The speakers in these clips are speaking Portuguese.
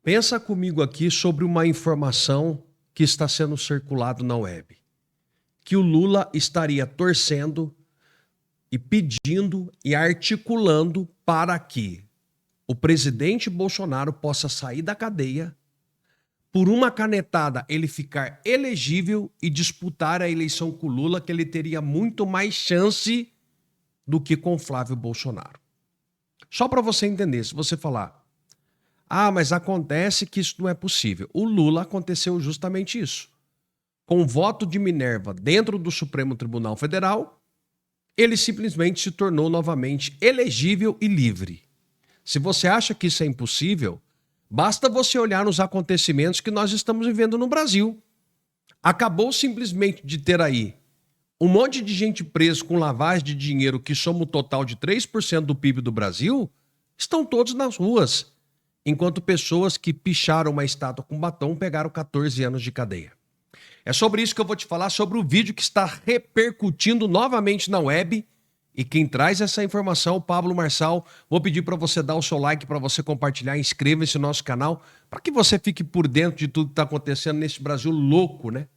Pensa comigo aqui sobre uma informação que está sendo circulado na web. Que o Lula estaria torcendo e pedindo e articulando para que o presidente Bolsonaro possa sair da cadeia, por uma canetada ele ficar elegível e disputar a eleição com o Lula, que ele teria muito mais chance do que com Flávio Bolsonaro. Só para você entender, se você falar, mas acontece que isso não é possível. O Lula aconteceu justamente isso. Com o voto de Minerva dentro do Supremo Tribunal Federal, ele simplesmente se tornou novamente elegível e livre. Se você acha que isso é impossível, basta você olhar nos acontecimentos que nós estamos vivendo no Brasil. Acabou simplesmente de ter aí um monte de gente preso com lavagem de dinheiro que soma o total de 3% do PIB do Brasil, estão todos nas ruas, enquanto pessoas que picharam uma estátua com batom pegaram 14 anos de cadeia. É sobre isso que eu vou te falar, sobre o vídeo que está repercutindo novamente na web. E quem traz essa informação, o Pablo Marçal. Vou pedir para você dar o seu like, para você compartilhar, inscreva-se no nosso canal, para que você fique por dentro de tudo que está acontecendo nesse Brasil louco, né?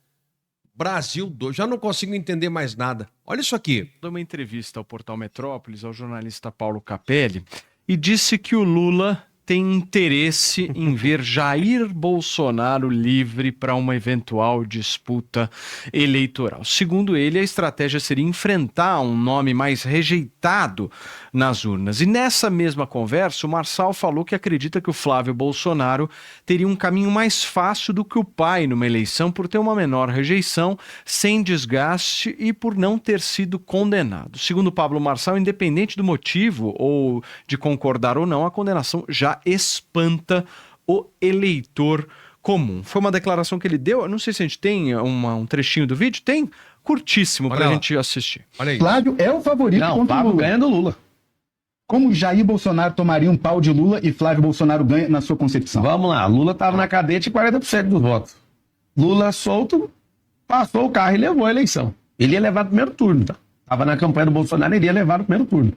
Brasil doido, já não consigo entender mais nada. Olha isso aqui. Deu uma entrevista ao portal Metrópolis, ao jornalista Paulo Capelli, e disse que o Lula tem interesse em ver Jair Bolsonaro livre para uma eventual disputa eleitoral. Segundo ele, a estratégia seria enfrentar um nome mais rejeitado nas urnas. E nessa mesma conversa, o Marçal falou que acredita que o Flávio Bolsonaro teria um caminho mais fácil do que o pai numa eleição por ter uma menor rejeição, sem desgaste e por não ter sido condenado. Segundo Pablo Marçal, independente do motivo ou de concordar ou não, a condenação já espanta o eleitor comum. Foi uma declaração que ele deu, eu não sei se a gente tem um trechinho do vídeo, tem curtíssimo para a gente assistir. Olha aí. Flávio é o favorito contra o Flávio Lula. ganha do Lula. Como Jair Bolsonaro tomaria um pau de Lula e Flávio Bolsonaro ganha na sua concepção? Vamos lá, Lula estava na cadeia de 40% dos votos. Lula solto, passou o carro e levou a eleição. Ele ia levar no primeiro turno, tá? Estava na campanha do Bolsonaro, ele ia levar no primeiro turno.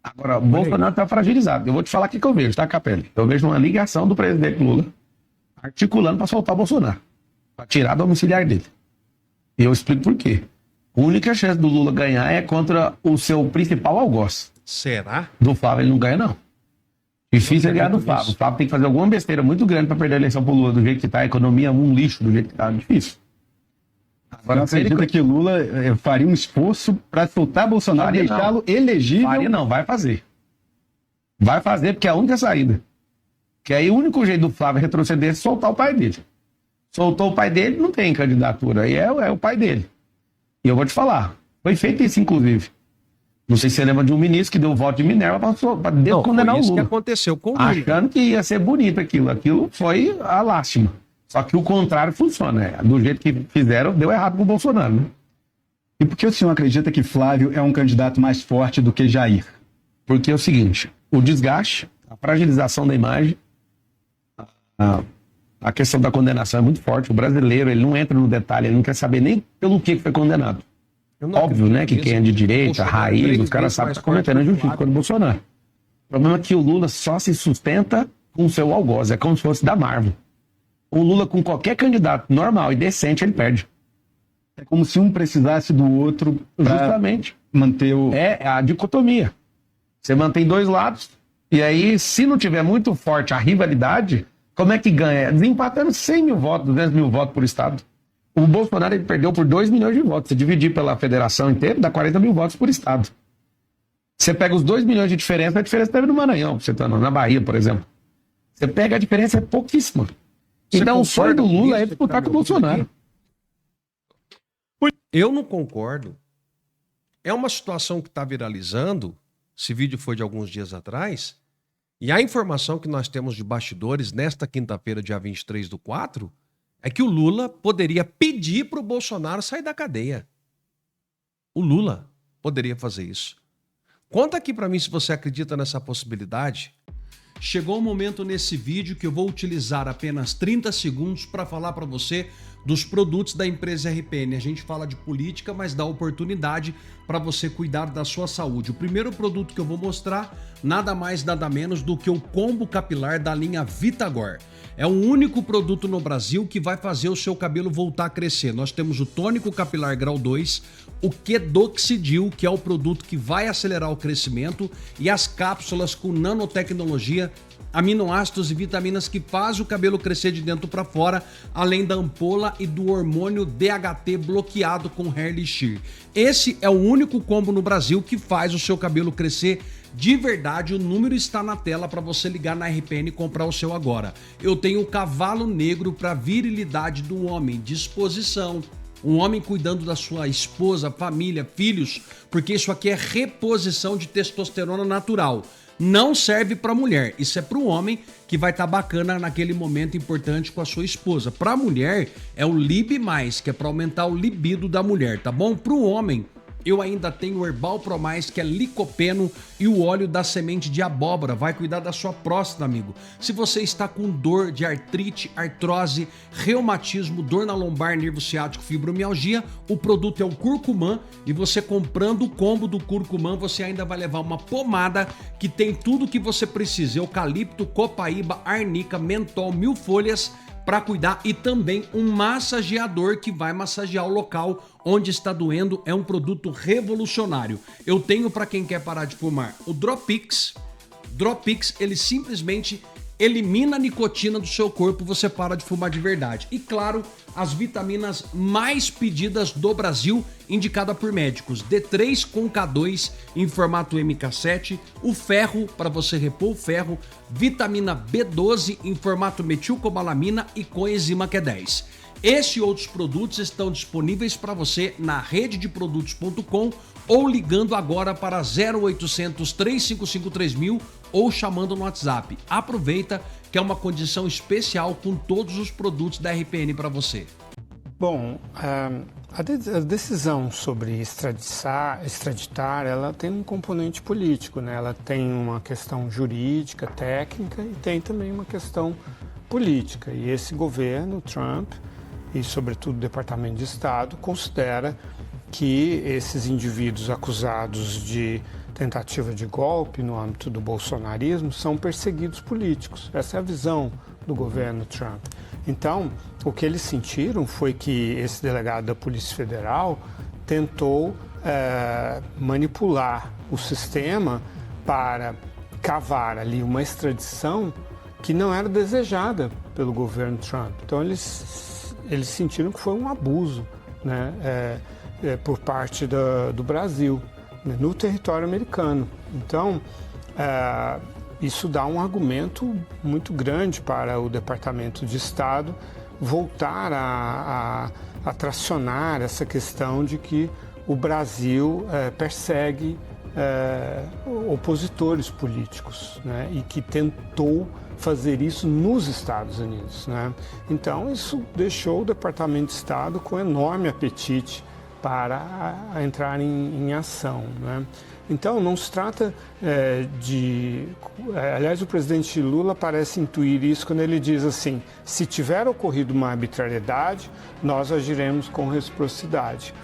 Agora, o Bolsonaro está fragilizado. Eu vou te falar o que eu vejo, tá, Capelli? Eu vejo uma ligação do presidente Lula articulando para soltar o Bolsonaro, para tirar do domiciliar dele. E eu explico por quê. A única chance do Lula ganhar é contra o seu principal algoz. Será? Do Flávio ele não ganha, não. Difícil ele ganhar do Flávio. O Flávio tem que fazer alguma besteira muito grande para perder a eleição pro Lula do jeito que tá. A economia é um lixo do jeito que tá. Difícil. Agora, você acredita que Lula faria um esforço para soltar Bolsonaro e deixá-lo elegível? Faria não, vai fazer. Vai fazer porque é a única saída. Que aí o único jeito do Flávio retroceder é soltar o pai dele. Soltou o pai dele, não tem candidatura. Aí é o pai dele. E eu vou te falar. Foi feito isso, inclusive. Não sei se você lembra de um ministro que deu voto de Minerva para descondenar o Lula. Isso que aconteceu com o Lula. Achando que ia ser bonito aquilo. Aquilo foi a lástima. Só que o contrário funciona. Do jeito que fizeram, deu errado com o Bolsonaro, né? E por que o senhor acredita que Flávio é um candidato mais forte do que Jair? Porque é o seguinte, o desgaste, a fragilização da imagem, a questão da condenação é muito forte. O brasileiro, ele não entra no detalhe, ele não quer saber nem pelo que foi condenado. Óbvio, né, que quem é de direita, raiz, os caras sabem que está cometendo a justiça contra o Bolsonaro. O problema é que o Lula só se sustenta com o seu algoz, é como se fosse da Marvel. O Lula, com qualquer candidato normal e decente, ele perde. É como se um precisasse do outro para justamente manter o... É a dicotomia. Você mantém dois lados, e aí, se não tiver muito forte a rivalidade, como é que ganha? Desempatando 100 mil votos, 200 mil votos por estado. O Bolsonaro ele perdeu por 2 milhões de votos. Se dividir pela federação inteira, dá 40 mil votos por estado. Você pega os 2 milhões de diferença, a diferença teve no Maranhão, você tá na Bahia, por exemplo. Você pega a diferença, é pouquíssima. Então o sonho do Lula é disputar com o Bolsonaro. Eu não concordo. É uma situação que está viralizando, esse vídeo foi de alguns dias atrás, e a informação que nós temos de bastidores nesta quinta-feira, dia 23/4, é que o Lula poderia pedir para o Bolsonaro sair da cadeia. O Lula poderia fazer isso. Conta aqui para mim se você acredita nessa possibilidade. Chegou o momento nesse vídeo que eu vou utilizar apenas 30 segundos para falar para você dos produtos da empresa RPN. A gente fala de política, mas dá oportunidade para você cuidar da sua saúde. O primeiro produto que eu vou mostrar, nada mais, nada menos do que o combo capilar da linha Vitagor. É o único produto no Brasil que vai fazer o seu cabelo voltar a crescer. Nós temos o tônico capilar grau 2, o Quedoxidil, que é o produto que vai acelerar o crescimento, e as cápsulas com nanotecnologia, aminoácidos e vitaminas que faz o cabelo crescer de dentro para fora, além da ampola e do hormônio DHT bloqueado com Hair Elixir. Esse é o único combo no Brasil que faz o seu cabelo crescer de verdade. O número está na tela para você ligar na RPN e comprar o seu agora. Eu tenho o cavalo negro para virilidade do homem, disposição. Um homem cuidando da sua esposa, família, filhos, porque isso aqui é reposição de testosterona natural. Não serve para mulher, isso é para o homem que vai estar bacana naquele momento importante com a sua esposa. Para a mulher é o Lib+, que é para aumentar o libido da mulher, tá bom? Para o homem, eu ainda tenho o Herbal Pro+, que é licopeno, e o óleo da semente de abóbora, vai cuidar da sua próstata, amigo. Se você está com dor de artrite, artrose, reumatismo, dor na lombar, nervo ciático, fibromialgia, o produto é o Curcumã, e você comprando o combo do Curcumã, você ainda vai levar uma pomada que tem tudo que você precisa: eucalipto, copaíba, arnica, mentol, 1000 folhas, para cuidar, e também um massageador que vai massagear o local onde está doendo. É um produto revolucionário. Eu tenho para quem quer parar de fumar o Dropix. Dropix, ele simplesmente elimina a nicotina do seu corpo, você para de fumar de verdade. E claro, as vitaminas mais pedidas do Brasil, indicada por médicos: D3 com K2 em formato MK7, o ferro para você repor o ferro, vitamina B12 em formato metilcobalamina e coenzima Q10. Este e outros produtos estão disponíveis para você na rededeprodutos.com ou ligando agora para 0800 355 3000 ou chamando no WhatsApp. Aproveita que é uma condição especial com todos os produtos da RPN para você. Bom, a decisão sobre extraditar, ela tem um componente político, né? Ela tem uma questão jurídica, técnica, e tem também uma questão política. E esse governo, Trump, e sobretudo o Departamento de Estado, considera que esses indivíduos acusados de tentativa de golpe no âmbito do bolsonarismo são perseguidos políticos. Essa é a visão do governo Trump. Então, o que eles sentiram foi que esse delegado da Polícia Federal tentou manipular o sistema para cavar ali uma extradição que não era desejada pelo governo Trump. Então, eles sentiram que foi um abuso, né, por parte do Brasil, né, no território americano. Então, isso dá um argumento muito grande para o Departamento de Estado voltar a tracionar essa questão de que o Brasil persegue opositores políticos, né, e que tentou fazer isso nos Estados Unidos, né? Então, isso deixou o Departamento de Estado com enorme apetite para entrar em ação, né? Então, não se trata aliás, o presidente Lula parece intuir isso quando ele diz assim: se tiver ocorrido uma arbitrariedade, nós agiremos com reciprocidade.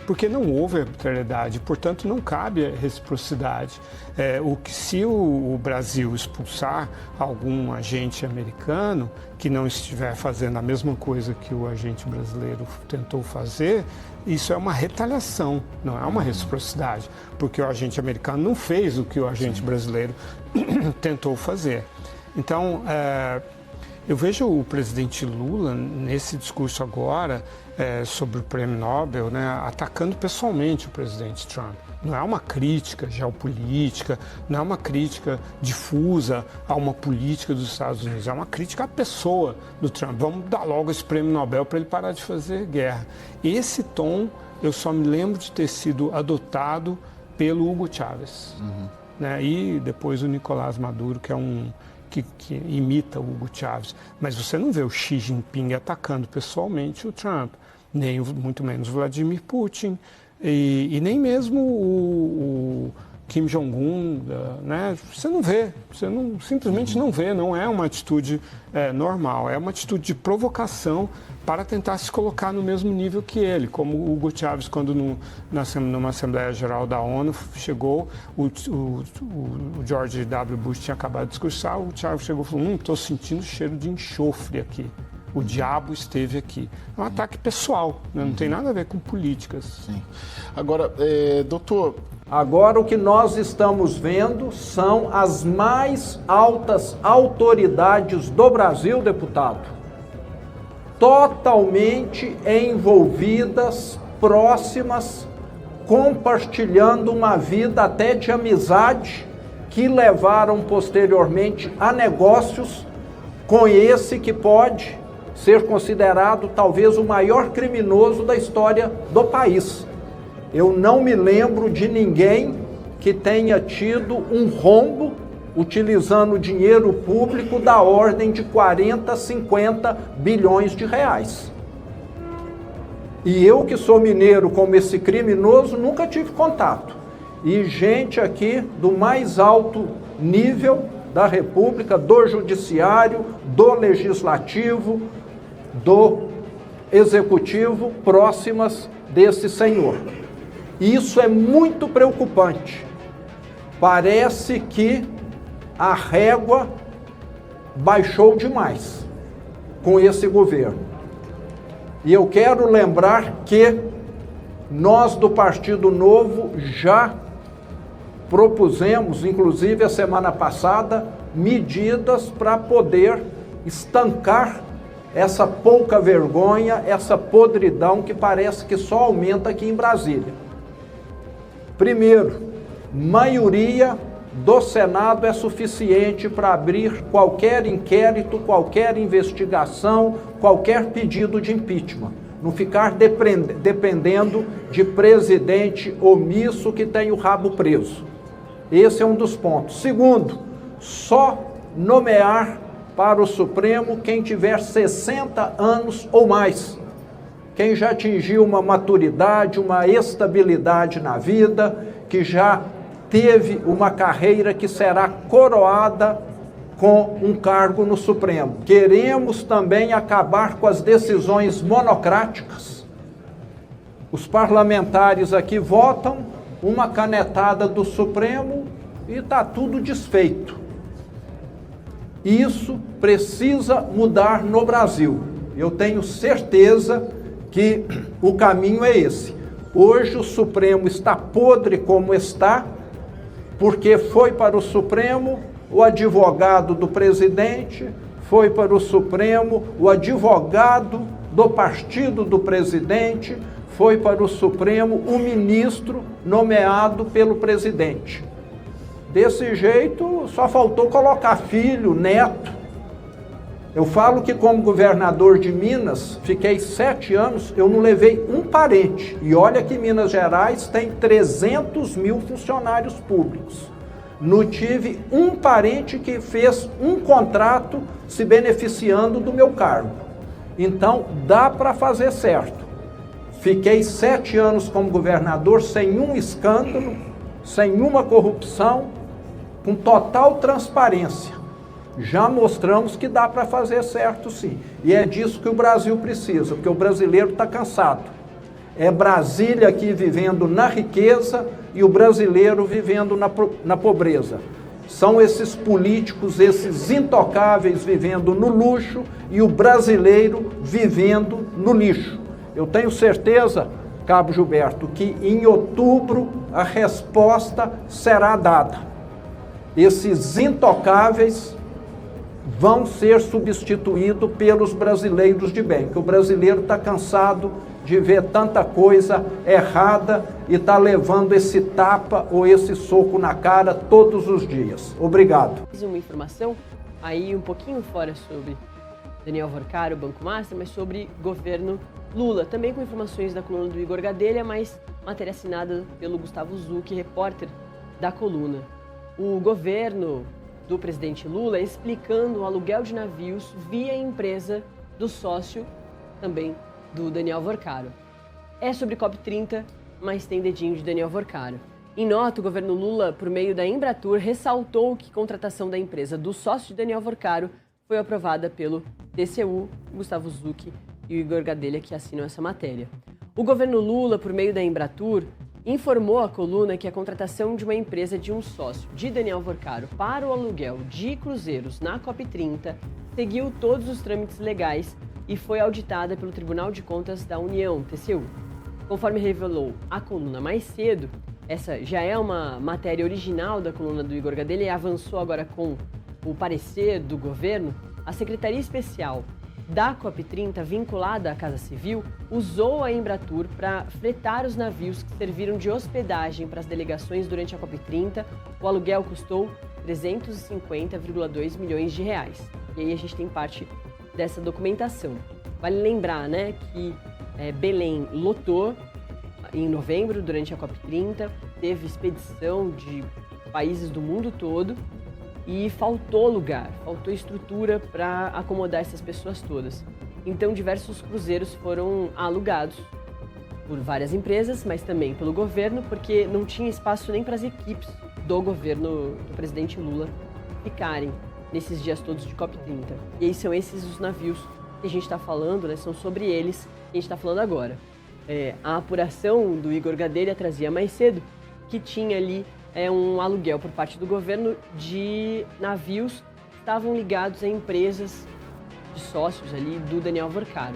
Porque não houve arbitrariedade, portanto não cabe a reciprocidade. Se o Brasil expulsar algum agente americano que não estiver fazendo a mesma coisa que o agente brasileiro tentou fazer, isso é uma retaliação, não é uma reciprocidade, porque o agente americano não fez o que o agente brasileiro tentou fazer. Então, eu vejo o presidente Lula, nesse discurso agora, sobre o Prêmio Nobel, né, atacando pessoalmente o presidente Trump. Não é uma crítica geopolítica, não é uma crítica difusa a uma política dos Estados Unidos, é uma crítica à pessoa do Trump. Vamos dar logo esse Prêmio Nobel para ele parar de fazer guerra. Esse tom eu só me lembro de ter sido adotado pelo Hugo Chávez, né, e depois o Nicolás Maduro, que é que imita o Hugo Chávez. Mas você não vê o Xi Jinping atacando pessoalmente o Trump, muito menos Vladimir Putin, e nem mesmo Kim Jong-un, né? Você não vê, simplesmente não vê, não é uma atitude normal, é uma atitude de provocação para tentar se colocar no mesmo nível que ele, como o Hugo Chávez, quando numa Assembleia Geral da ONU chegou, o George W. Bush tinha acabado de discursar, o Chávez chegou e falou, estou sentindo cheiro de enxofre aqui. O diabo esteve aqui. É um ataque pessoal, né? Não tem nada a ver com políticas. Sim. Agora, doutor... Agora o que nós estamos vendo são as mais altas autoridades do Brasil, deputado, totalmente envolvidas, próximas, compartilhando uma vida até de amizade, que levaram posteriormente a negócios com esse que pode ser considerado talvez o maior criminoso da história do país. Eu não me lembro de ninguém que tenha tido um rombo utilizando dinheiro público da ordem de 40, 50 bilhões de reais. E eu que sou mineiro como esse criminoso nunca tive contato. E gente aqui do mais alto nível da República, do Judiciário, do Legislativo, do Executivo, próximas desse senhor. Isso é muito preocupante. Parece que a régua baixou demais com esse governo. E eu quero lembrar que nós do Partido Novo já propusemos, inclusive a semana passada, medidas para poder estancar essa pouca vergonha, essa podridão que parece que só aumenta aqui em Brasília. Primeiro, maioria do Senado é suficiente para abrir qualquer inquérito, qualquer investigação, qualquer pedido de impeachment. Não ficar dependendo de presidente omisso que tem o rabo preso. Esse é um dos pontos. Segundo, só nomear para o Supremo quem tiver 60 anos ou mais. Quem já atingiu uma maturidade, uma estabilidade na vida, que já teve uma carreira que será coroada com um cargo no Supremo. Queremos também acabar com as decisões monocráticas. Os parlamentares aqui votam, uma canetada do Supremo e está tudo desfeito. Isso precisa mudar no Brasil. Eu tenho certeza que o caminho é esse. Hoje o Supremo está podre como está, porque foi para o Supremo o advogado do presidente, foi para o Supremo o advogado do partido do presidente, foi para o Supremo o ministro nomeado pelo presidente. Desse jeito, só faltou colocar filho, neto. Eu falo que como governador de Minas, fiquei 7 anos, eu não levei um parente. E olha que Minas Gerais tem 300 mil funcionários públicos. Não tive um parente que fez um contrato se beneficiando do meu cargo. Então, dá para fazer certo. Fiquei 7 anos como governador sem um escândalo, sem uma corrupção, com total transparência. Já mostramos que dá para fazer certo, sim. E é disso que o Brasil precisa, porque o brasileiro está cansado. É Brasília aqui vivendo na riqueza e o brasileiro vivendo na pobreza. São esses políticos, esses intocáveis vivendo no luxo e o brasileiro vivendo no lixo. Eu tenho certeza, Cabo Gilberto, que em outubro a resposta será dada. Esses intocáveis vão ser substituídos pelos brasileiros de bem, que o brasileiro está cansado de ver tanta coisa errada e está levando esse tapa ou esse soco na cara todos os dias. Obrigado. Uma informação aí um pouquinho fora sobre Daniel Vorcaro, o Banco Master, mas sobre governo Lula, também com informações da coluna do Igor Gadelha, mas matéria assinada pelo Gustavo Zucchi, repórter da coluna. O governo do presidente Lula explicando o aluguel de navios via empresa do sócio também do Daniel Vorcaro. É sobre COP30, mas tem dedinho de Daniel Vorcaro. Em nota, o governo Lula, por meio da Embratur, ressaltou que a contratação da empresa do sócio de Daniel Vorcaro foi aprovada pelo TCU, Gustavo Zucchi e o Igor Gadelha, que assinam essa matéria. O governo Lula, por meio da Embratur, informou à coluna que a contratação de uma empresa de um sócio de Daniel Vorcaro para o aluguel de cruzeiros na COP30 seguiu todos os trâmites legais e foi auditada pelo Tribunal de Contas da União, TCU. Conforme revelou a coluna mais cedo, essa já é uma matéria original da coluna do Igor Gadelha e avançou agora com o parecer do governo. A Secretaria Especial da COP30, vinculada à Casa Civil, usou a Embratur para fretar os navios que serviram de hospedagem para as delegações durante a COP30. O aluguel custou 350,2 milhões de reais. E aí a gente tem parte dessa documentação. Vale lembrar, né, que Belém lotou em novembro, durante a COP30, teve expedição de países do mundo todo e faltou lugar, faltou estrutura para acomodar essas pessoas todas. Então, diversos cruzeiros foram alugados por várias empresas, mas também pelo governo, porque não tinha espaço nem para as equipes do governo do presidente Lula ficarem nesses dias todos de COP30. E aí são esses os navios que a gente está falando, né? São sobre eles que a gente está falando agora. A apuração do Igor Gadelha trazia mais cedo que tinha ali um aluguel por parte do governo de navios que estavam ligados a empresas de sócios ali do Daniel Vorcaro.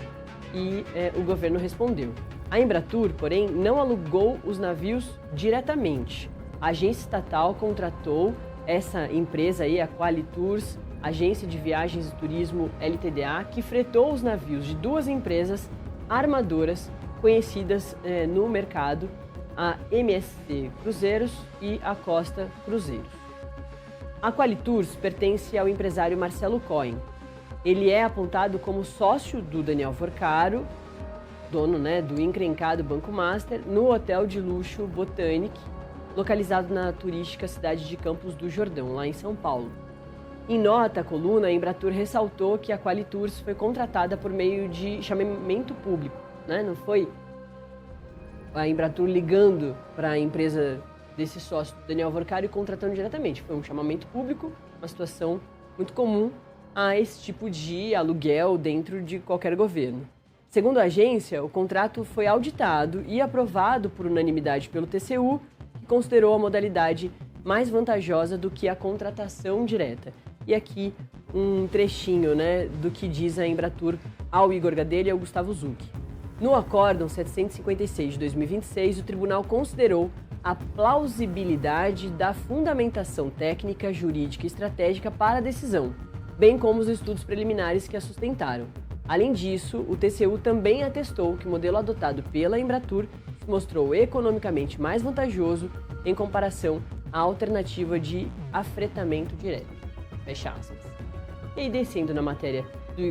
E o governo respondeu. A Embratur, porém, não alugou os navios diretamente. A agência estatal contratou essa empresa aí, a Qualitours, agência de viagens e turismo LTDA, que fretou os navios de duas empresas armadoras conhecidas no mercado, a MSC Cruzeiros e a Costa Cruzeiros. A Qualitours pertence ao empresário Marcelo Cohen. Ele é apontado como sócio do Daniel Vorcaro, dono, né, do encrencado Banco Master, no hotel de luxo Botanic, localizado na turística cidade de Campos do Jordão, lá em São Paulo. Em nota à coluna, a Embratur ressaltou que a Qualitours foi contratada por meio de chamamento público, né? Não foi a Embratur ligando para a empresa desse sócio, Daniel Vorcaro, e contratando diretamente. Foi um chamamento público, uma situação muito comum a esse tipo de aluguel dentro de qualquer governo. Segundo a agência, o contrato foi auditado e aprovado por unanimidade pelo TCU, que considerou a modalidade mais vantajosa do que a contratação direta. E aqui um trechinho, né, do que diz a Embratur ao Igor Gadelha e ao Gustavo Zucchi. No Acórdão 756 de 2026, o tribunal considerou a plausibilidade da fundamentação técnica, jurídica e estratégica para a decisão, bem como os estudos preliminares que a sustentaram. Além disso, o TCU também atestou que o modelo adotado pela Embratur se mostrou economicamente mais vantajoso em comparação à alternativa de afretamento direto. Fecha aspas. E aí, descendo na matéria do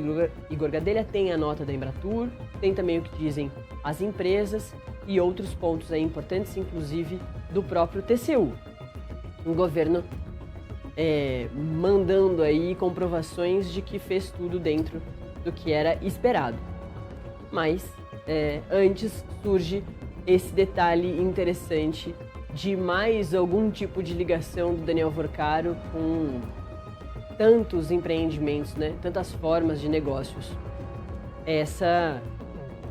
Igor Gadelha, tem a nota da Embratur, tem também o que dizem as empresas e outros pontos aí importantes, inclusive do próprio TCU. Um governo mandando aí comprovações de que fez tudo dentro do que era esperado. Mas antes surge esse detalhe interessante de mais algum tipo de ligação do Daniel Vorcaro com tantos empreendimentos, né? Tantas formas de negócios. Essa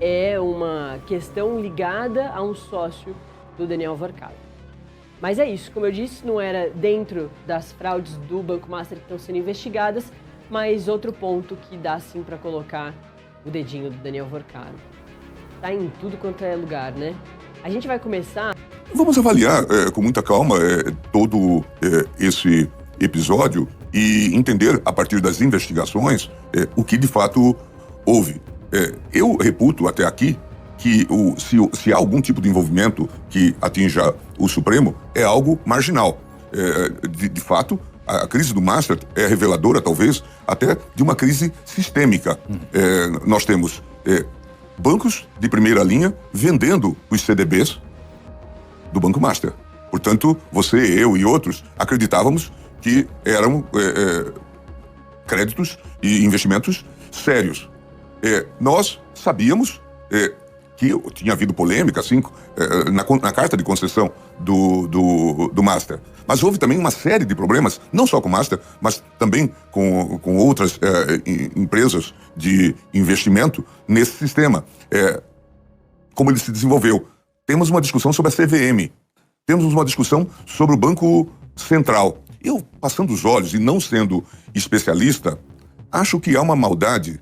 é uma questão ligada a um sócio do Daniel Vorcaro. Mas é isso, como eu disse, não era dentro das fraudes do Banco Master que estão sendo investigadas, mas outro ponto que dá sim para colocar o dedinho do Daniel Vorcaro. Tá em tudo quanto é lugar, né? A gente vai começar... Vamos avaliar com muita calma todo esse episódio e entender, a partir das investigações, o que de fato houve. Eu reputo até aqui que se há algum tipo de envolvimento que atinja o Supremo, é algo marginal. De fato, a crise do Master é reveladora, talvez, até de uma crise sistêmica. Nós temos bancos de primeira linha vendendo os CDBs do Banco Master. Portanto, você, eu e outros acreditávamos que eram créditos e investimentos sérios. Nós sabíamos que tinha havido polêmica, assim, na carta de concessão do Master. Mas houve também uma série de problemas, não só com o Master, mas também com outras empresas de investimento nesse sistema. Como ele se desenvolveu. Temos uma discussão sobre a CVM. Temos uma discussão sobre o Banco Central. Eu, passando os olhos e não sendo especialista, acho que há uma maldade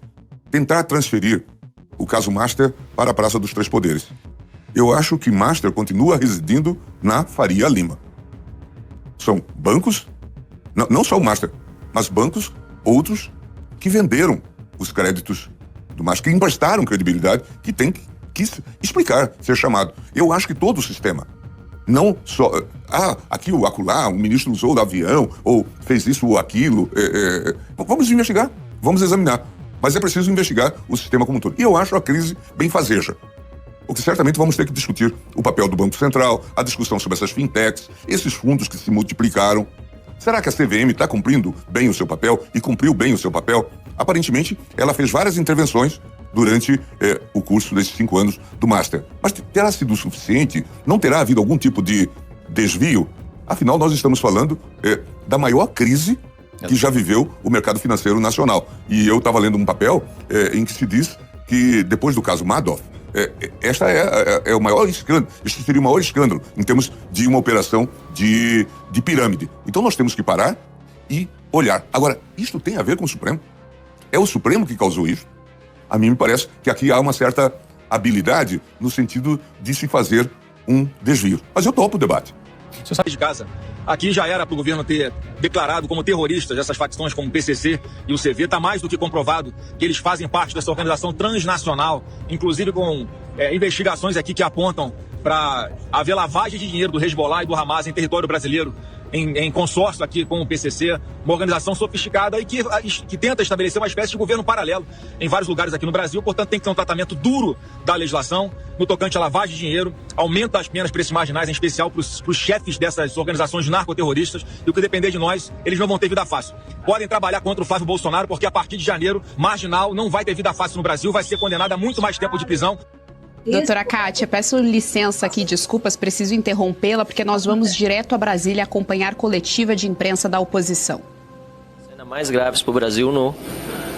tentar transferir o caso Master para a Praça dos Três Poderes. Eu acho que Master continua residindo na Faria Lima. São bancos, não só o Master, mas bancos, outros, que venderam os créditos do Master, que emprestaram credibilidade, que tem que explicar, ser chamado. Eu acho que todo o sistema, não só... aqui ou acolá, o ministro usou do avião, ou fez isso ou aquilo. Vamos investigar, vamos examinar. Mas é preciso investigar o sistema como um todo. E eu acho a crise benfazeja. Porque certamente vamos ter que discutir o papel do Banco Central, a discussão sobre essas fintechs, esses fundos que se multiplicaram. Será que a CVM está cumprindo bem o seu papel e cumpriu bem o seu papel? Aparentemente, ela fez várias intervenções durante o curso desses 5 anos do Master. Mas terá sido o suficiente? Não terá havido algum tipo de desvio? Afinal, nós estamos falando da maior crise que já viveu o mercado financeiro nacional. E eu estava lendo um papel em que se diz que, depois do caso Madoff, esta é o maior escândalo, este seria o maior escândalo em termos de uma operação de pirâmide. Então nós temos que parar e olhar. Agora, isto tem a ver com o Supremo? É o Supremo que causou isso? A mim me parece que aqui há uma certa habilidade no sentido de se fazer um desvio. Mas eu topo o debate. Se eu sair de casa, aqui já era para o governo ter declarado como terroristas essas facções como o PCC e o CV. Está mais do que comprovado que eles fazem parte dessa organização transnacional, inclusive com investigações aqui que apontam para haver lavagem de dinheiro do Hezbollah e do Hamas em território brasileiro, em consórcio aqui com o PCC, uma organização sofisticada e que tenta estabelecer uma espécie de governo paralelo em vários lugares aqui no Brasil. Portanto, tem que ter um tratamento duro da legislação no tocante à lavagem de dinheiro, aumenta as penas para esses marginais, em especial para os chefes dessas organizações narcoterroristas, e o que depender de nós, eles não vão ter vida fácil. Podem trabalhar contra o Flávio Bolsonaro, porque a partir de janeiro, marginal não vai ter vida fácil no Brasil, vai ser condenado a muito mais tempo de prisão. Doutora Kátia, peço licença aqui, desculpas, preciso interrompê-la, porque nós vamos direto a Brasília acompanhar coletiva de imprensa da oposição. Ainda mais graves para o Brasil no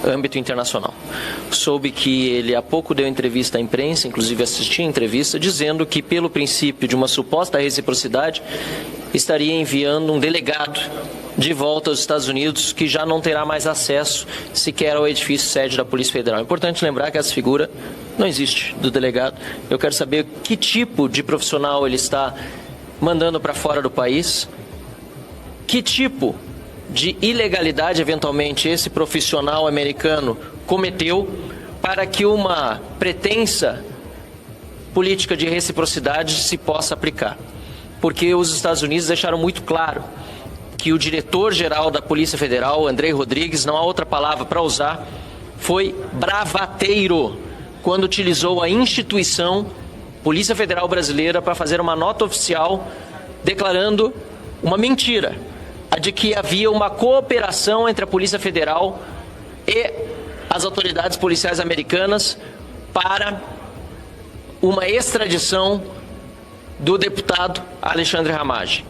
âmbito internacional. Soube que ele há pouco deu entrevista à imprensa, inclusive assisti a entrevista, dizendo que, pelo princípio de uma suposta reciprocidade, estaria enviando um delegado de volta aos Estados Unidos, que já não terá mais acesso sequer ao edifício sede da Polícia Federal. É importante lembrar que essa figura não existe, do delegado. Eu quero saber que tipo de profissional ele está mandando para fora do país, que tipo de ilegalidade, eventualmente, esse profissional americano cometeu para que uma pretensa política de reciprocidade se possa aplicar. Porque os Estados Unidos deixaram muito claro que o diretor-geral da Polícia Federal, Andrei Rodrigues, não há outra palavra para usar, foi bravateiro quando utilizou a instituição Polícia Federal Brasileira para fazer uma nota oficial declarando uma mentira, a de que havia uma cooperação entre a Polícia Federal e as autoridades policiais americanas para uma extradição do deputado Alexandre Ramagem.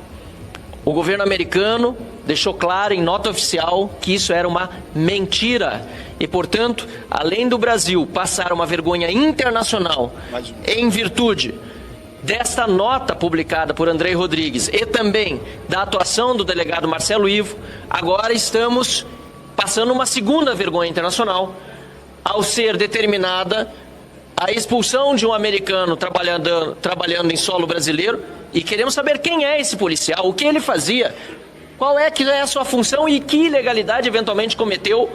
O governo americano deixou claro em nota oficial que isso era uma mentira e, portanto, além do Brasil passar uma vergonha internacional em virtude desta nota publicada por Andrei Rodrigues e também da atuação do delegado Marcelo Ivo, agora estamos passando uma segunda vergonha internacional ao ser determinada a expulsão de um americano trabalhando em solo brasileiro, e queremos saber quem é esse policial, o que ele fazia, qual é que é a sua função e que ilegalidade eventualmente cometeu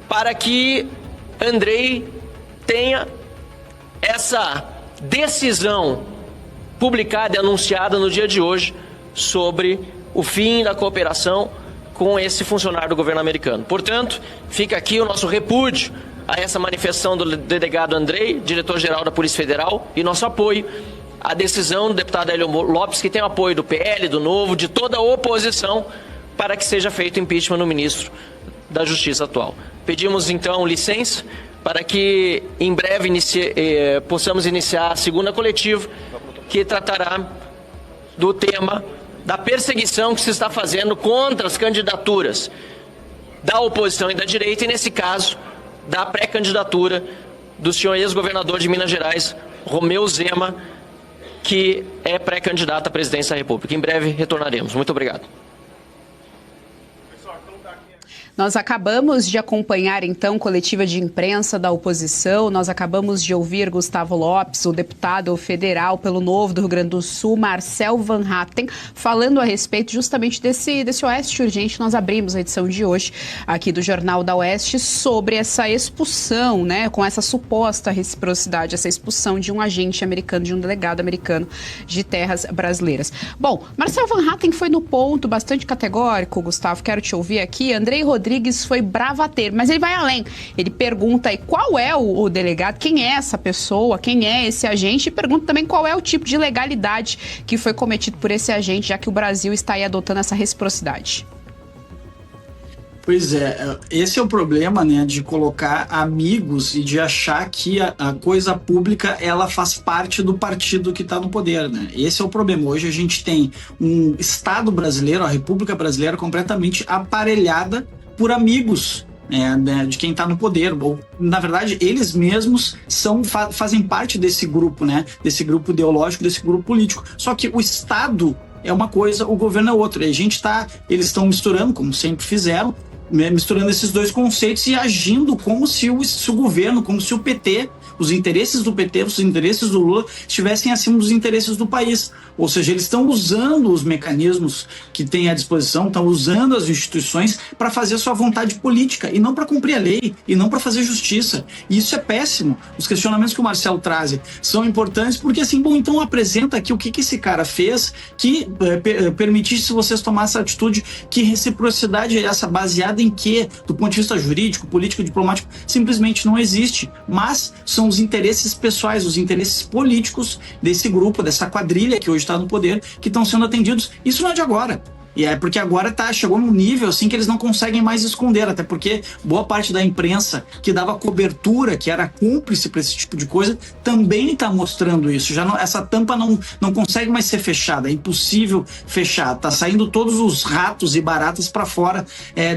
para que Andrei tenha essa decisão publicada e anunciada no dia de hoje sobre o fim da cooperação com esse funcionário do governo americano. Portanto, fica aqui o nosso repúdio a essa manifestação do delegado Andrei, diretor-geral da Polícia Federal, e nosso apoio à decisão do deputado Hélio Lopes, que tem o apoio do PL, do Novo, de toda a oposição, para que seja feito impeachment no ministro da Justiça atual. Pedimos, então, licença para que em breve possamos iniciar a segunda coletiva, que tratará do tema da perseguição que se está fazendo contra as candidaturas da oposição e da direita, e nesse caso, da pré-candidatura do senhor ex-governador de Minas Gerais, Romeu Zema, que é pré-candidato à presidência da República. Em breve retornaremos. Muito obrigado. Nós acabamos de acompanhar, então, coletiva de imprensa da oposição. Nós acabamos de ouvir Gustavo Lopes, o deputado federal pelo Novo do Rio Grande do Sul, Marcel Van Hatten, falando a respeito justamente desse Oeste Urgente. Nós abrimos a edição de hoje aqui do Jornal da Oeste sobre essa expulsão, né, com essa suposta reciprocidade, essa expulsão de um agente americano, de um delegado americano de terras brasileiras. Bom, Marcel Van Hatten foi no ponto bastante categórico, Gustavo, quero te ouvir aqui. Andrei Rodrigues foi bravateiro, mas ele vai além. Ele pergunta aí qual é o delegado, quem é essa pessoa, quem é esse agente, e pergunta também qual é o tipo de ilegalidade que foi cometido por esse agente, já que o Brasil está aí adotando essa reciprocidade. Pois é, esse é o problema, né, de colocar amigos e de achar que a coisa pública, ela faz parte do partido que está no poder, né? Esse é o problema. Hoje a gente tem um Estado brasileiro, a República Brasileira, completamente aparelhada por amigos, né, de quem está no poder. Ou, na verdade, eles mesmos fazem parte desse grupo, né, desse grupo ideológico, desse grupo político. Só que o Estado é uma coisa, o governo é outra. E eles estão misturando, como sempre fizeram, misturando esses dois conceitos e agindo como se o governo, como se o PT, os interesses do PT, os interesses do Lula estivessem acima dos interesses do país. Ou seja, eles estão usando os mecanismos que têm à disposição, estão usando as instituições para fazer a sua vontade política e não para cumprir a lei e não para fazer justiça. E isso é péssimo. Os questionamentos que o Marcelo traz são importantes porque, assim, bom, então apresenta aqui o que esse cara fez que permitisse vocês tomar essa atitude. Que reciprocidade é essa? Baseada em quê? Do ponto de vista jurídico, político, diplomático, simplesmente não existe. Mas são os interesses pessoais, os interesses políticos desse grupo, dessa quadrilha que hoje está no poder, que estão sendo atendidos. Isso não é de agora. E é porque agora chegou num nível assim que eles não conseguem mais esconder, até porque boa parte da imprensa que dava cobertura, que era cúmplice para esse tipo de coisa, também está mostrando isso. Já não, essa tampa não consegue mais ser fechada, é impossível fechar. Tá saindo todos os ratos e baratas para fora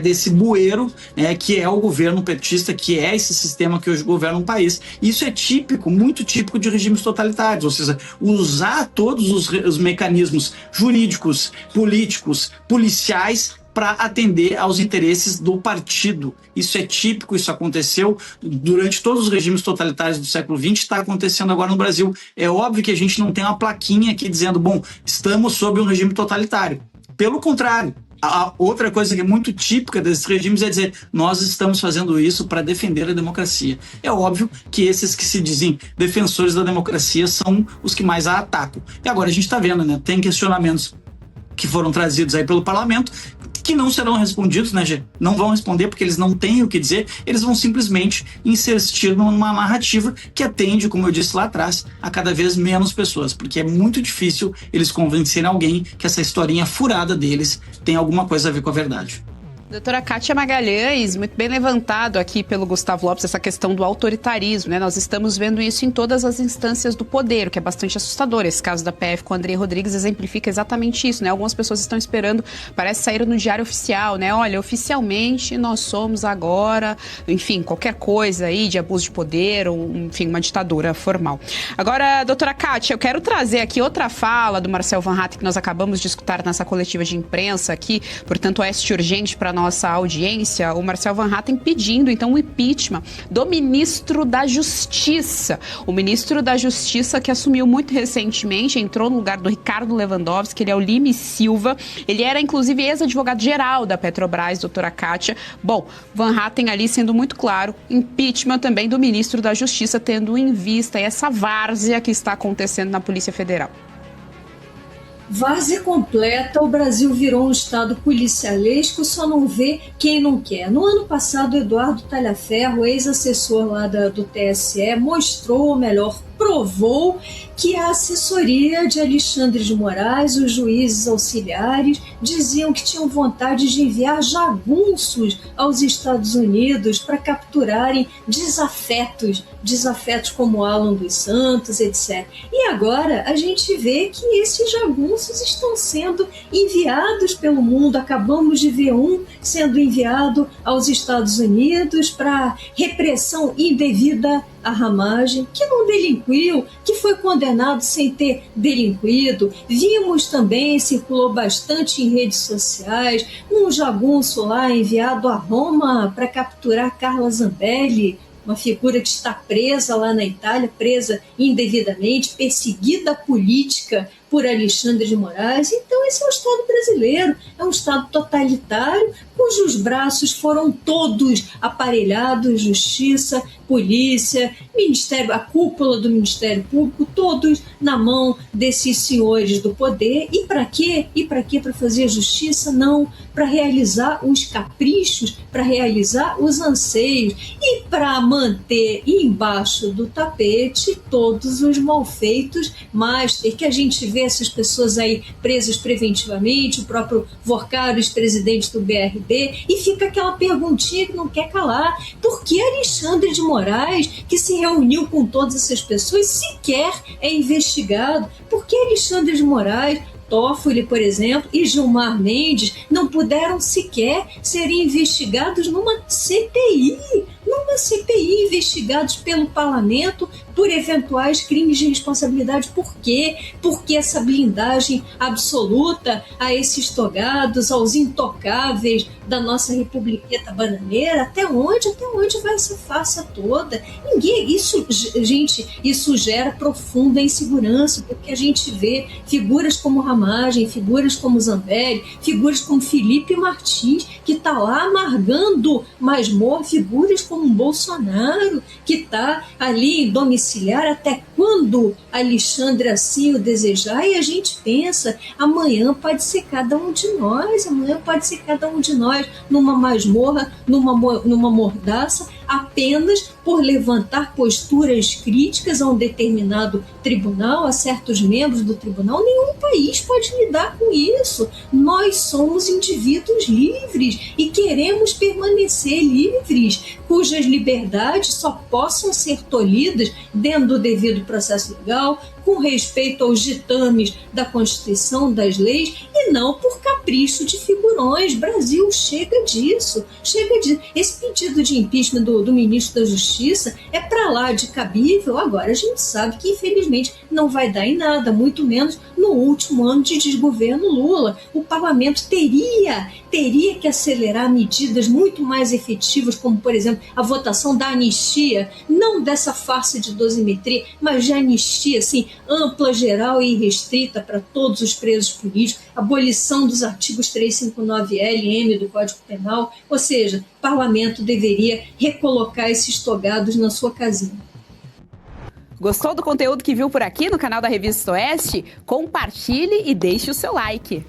desse bueiro que é o governo petista, que é esse sistema que hoje governa um país. Isso é típico, muito típico de regimes totalitários, ou seja, usar todos os mecanismos jurídicos, políticos, policiais para atender aos interesses do partido. Isso é típico, isso aconteceu durante todos os regimes totalitários do século XX, está acontecendo agora no Brasil. É óbvio que a gente não tem uma plaquinha aqui dizendo, bom, estamos sob um regime totalitário. Pelo contrário, a outra coisa que é muito típica desses regimes é dizer, nós estamos fazendo isso para defender a democracia. É óbvio que esses que se dizem defensores da democracia são os que mais a atacam. E agora a gente está vendo, né? Tem questionamentos que foram trazidos aí pelo parlamento, que não serão respondidos, né, Gê? Não vão responder porque eles não têm o que dizer, eles vão simplesmente insistir numa narrativa que atende, como eu disse lá atrás, a cada vez menos pessoas, porque é muito difícil eles convencerem alguém que essa historinha furada deles tem alguma coisa a ver com a verdade. Doutora Kátia Magalhães, muito bem levantado aqui pelo Gustavo Lopes, essa questão do autoritarismo, né? Nós estamos vendo isso em todas as instâncias do poder, o que é bastante assustador. Esse caso da PF com o Andrei Rodrigues exemplifica exatamente isso, né? Algumas pessoas estão esperando, parece sair no Diário Oficial, né? Olha, oficialmente nós somos agora, enfim, qualquer coisa aí de abuso de poder, ou, enfim, uma ditadura formal. Agora, doutora Kátia, eu quero trazer aqui outra fala do Marcel Van Hatten que nós acabamos de escutar nessa coletiva de imprensa aqui, portanto, Oeste Urgente para nossa audiência, o Marcel Van Hatten pedindo, então, o impeachment do ministro da Justiça. O ministro da Justiça que assumiu muito recentemente, entrou no lugar do Ricardo Lewandowski, ele é o Lime Silva, ele era, inclusive, ex-advogado-geral da Petrobras, doutora Kátia. Bom, Van Hatten ali sendo muito claro, impeachment também do ministro da Justiça, tendo em vista essa várzea que está acontecendo na Polícia Federal. Várzea completa, o Brasil virou um estado policialesco, só não vê quem não quer. No ano passado, Eduardo Talhaferro, ex-assessor lá do TSE, mostrou, ou melhor, provou que a assessoria de Alexandre de Moraes, os juízes auxiliares, diziam que tinham vontade de enviar jagunços aos Estados Unidos para capturarem desafetos como Alan dos Santos, etc. E agora a gente vê que esses jagunços estão sendo enviados pelo mundo. Acabamos de ver um sendo enviado aos Estados Unidos para repressão indevida à ramagem, que não delinquiu, que foi condenado sem ter delinquido. Vimos também, circulou bastante em redes sociais, um jagunço lá enviado a Roma para capturar Carla Zambelli, uma figura que está presa lá na Itália, presa indevidamente, perseguida política por Alexandre de Moraes. Então esse é o Estado brasileiro, é um Estado totalitário, cujos braços foram todos aparelhados, justiça, polícia, ministério, a cúpula do Ministério Público, todos na mão desses senhores do poder. E para quê? Para fazer justiça? Não, para realizar os caprichos, para realizar os anseios e para manter embaixo do tapete todos os malfeitos master, que a gente vê essas pessoas aí presas preventivamente, o próprio Vorcaro, ex-presidente do BRB, e fica aquela perguntinha que não quer calar: por que Alexandre de Moraes, que se reuniu com todas essas pessoas, sequer é investigado? Por que Alexandre de Moraes, Toffoli, por exemplo, e Gilmar Mendes não puderam sequer serem investigados numa CPI, investigados pelo parlamento por eventuais crimes de responsabilidade? Por quê? Porque essa blindagem absoluta a esses togados, aos intocáveis da nossa republiqueta bananeira? Até onde vai essa farsa toda? Isso gera profunda insegurança, porque a gente vê figuras como Ramagem, figuras como Zambelli, figuras como Felipe Martins, que está lá amargando masmorra, figuras como Bolsonaro, que está ali em domiciliar até quando Alexandre assim o desejar. E a gente pensa, amanhã pode ser cada um de nós, numa masmorra, numa mordaça, apenas por levantar posturas críticas a um determinado tribunal, a certos membros do tribunal. Nenhum país pode lidar com isso. Nós somos indivíduos livres e queremos permanecer livres, cujas liberdades só possam ser tolhidas dentro do devido processo legal, com respeito aos ditames da Constituição, das leis, e não por capricho de figurões. Brasil, chega disso. Esse pedido de impeachment do ministro da Justiça é para lá de cabível. Agora a gente sabe que, infelizmente, não vai dar em nada, muito menos no último ano de desgoverno Lula. O parlamento teria que acelerar medidas muito mais efetivas, como, por exemplo, a votação da anistia, não dessa farsa de dosimetria, mas de anistia, assim, ampla, geral e irrestrita para todos os presos políticos, abolição dos artigos 359L e M do Código Penal. Ou seja, o parlamento deveria recolocar esses togados na sua casinha. Gostou do conteúdo que viu por aqui no canal da Revista Oeste? Compartilhe e deixe o seu like.